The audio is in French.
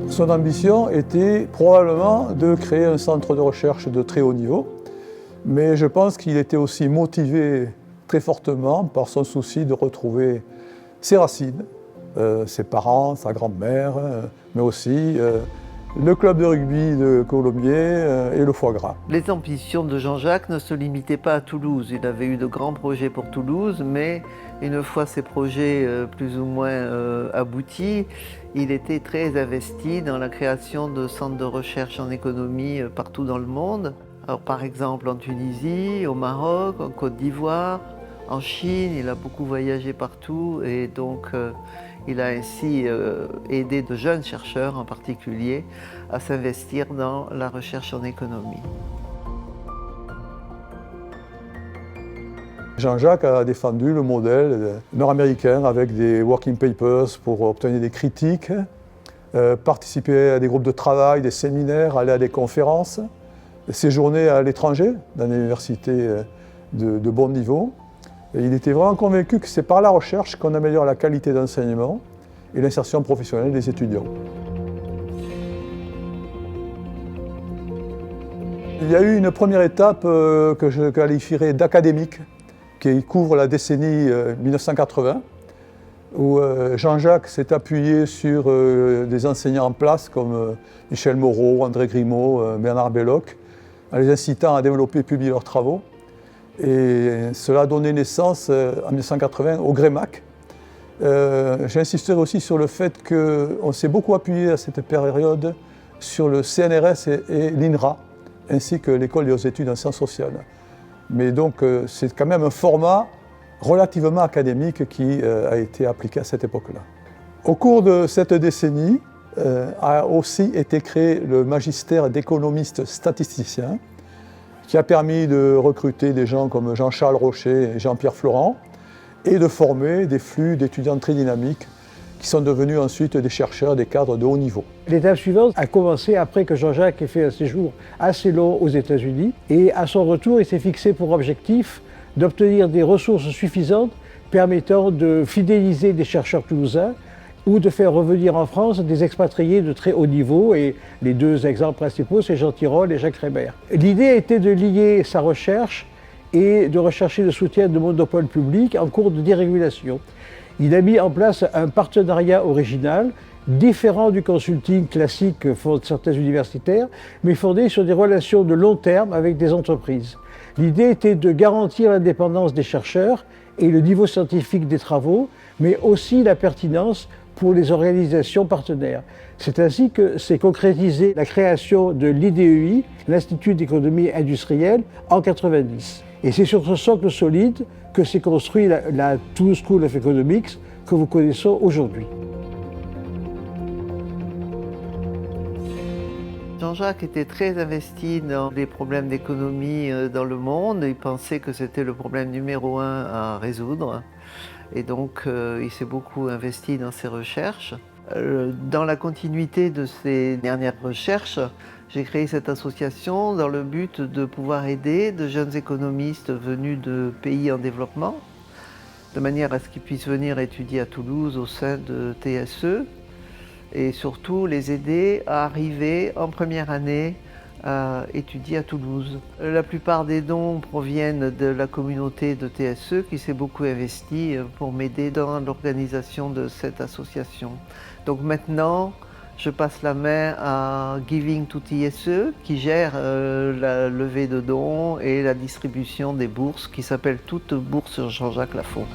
Son ambition était probablement de créer un centre de recherche de très haut niveau, mais je pense qu'il était aussi motivé très fortement par son souci de retrouver ses racines, ses parents, sa grand-mère, mais aussi le club de rugby de Colomiers et le foie gras. Les ambitions de Jean-Jacques ne se limitaient pas à Toulouse. Il avait eu de grands projets pour Toulouse, mais une fois ces projets plus ou moins aboutis, il était très investi dans la création de centres de recherche en économie partout dans le monde. Alors, par exemple en Tunisie, au Maroc, en Côte d'Ivoire, en Chine, il a beaucoup voyagé partout et donc il a ainsi aidé de jeunes chercheurs en particulier à s'investir dans la recherche en économie. Jean-Jacques a défendu le modèle nord-américain avec des working papers pour obtenir des critiques, participer à des groupes de travail, des séminaires, aller à des conférences, séjourner à l'étranger, dans des universités de bon niveau. Et il était vraiment convaincu que c'est par la recherche qu'on améliore la qualité d'enseignement et l'insertion professionnelle des étudiants. Il y a eu une première étape que je qualifierais d'académique, qui couvre la décennie 1980, où Jean-Jacques s'est appuyé sur des enseignants en place comme Michel Moreau, André Grimaud, Bernard Belloc, en les incitant à développer et publier leurs travaux. Et cela a donné naissance en 1980 au GREMAC. J'insisterai aussi sur le fait qu'on s'est beaucoup appuyé à cette période sur le CNRS et l'INRA, ainsi que l'École des hautes études en sciences sociales. Mais donc c'est quand même un format relativement académique qui a été appliqué à cette époque-là. Au cours de cette décennie a aussi été créé le magistère d'économiste statisticien, qui a permis de recruter des gens comme Jean-Charles Rocher et Jean-Pierre Florent et de former des flux d'étudiants très dynamiques qui sont devenus ensuite des chercheurs, des cadres de haut niveau. L'étape suivante a commencé après que Jean-Jacques ait fait un séjour assez long aux États-Unis et à son retour, il s'est fixé pour objectif d'obtenir des ressources suffisantes permettant de fidéliser des chercheurs toulousains ou de faire revenir en France des expatriés de très haut niveau, et les deux exemples principaux, c'est Jean Tirole et Jacques Rémer. L'idée était de lier sa recherche et de rechercher le soutien de monopoles publics en cours de dérégulation. Il a mis en place un partenariat original, différent du consulting classique que font certains universitaires, mais fondé sur des relations de long terme avec des entreprises. L'idée était de garantir l'indépendance des chercheurs et le niveau scientifique des travaux, mais aussi la pertinence pour les organisations partenaires. C'est ainsi que s'est concrétisée la création de l'IDEI, l'Institut d'économie industrielle, en 1990. Et c'est sur ce socle solide que s'est construite la Toulouse School of Economics que vous connaissez aujourd'hui. Jean-Jacques était très investi dans les problèmes d'économie dans le monde. Il pensait que c'était le problème numéro 1 à résoudre. Et donc, il s'est beaucoup investi dans ses recherches. Dans la continuité de ces dernières recherches, j'ai créé cette association dans le but de pouvoir aider de jeunes économistes venus de pays en développement, de manière à ce qu'ils puissent venir étudier à Toulouse au sein de TSE, et surtout les aider à arriver en première année à étudier à Toulouse. La plupart des dons proviennent de la communauté de TSE qui s'est beaucoup investie pour m'aider dans l'organisation de cette association. Donc maintenant, je passe la main à Giving to TSE qui gère la levée de dons et la distribution des bourses qui s'appelle Toutes Bourses Jean-Jacques Lafont.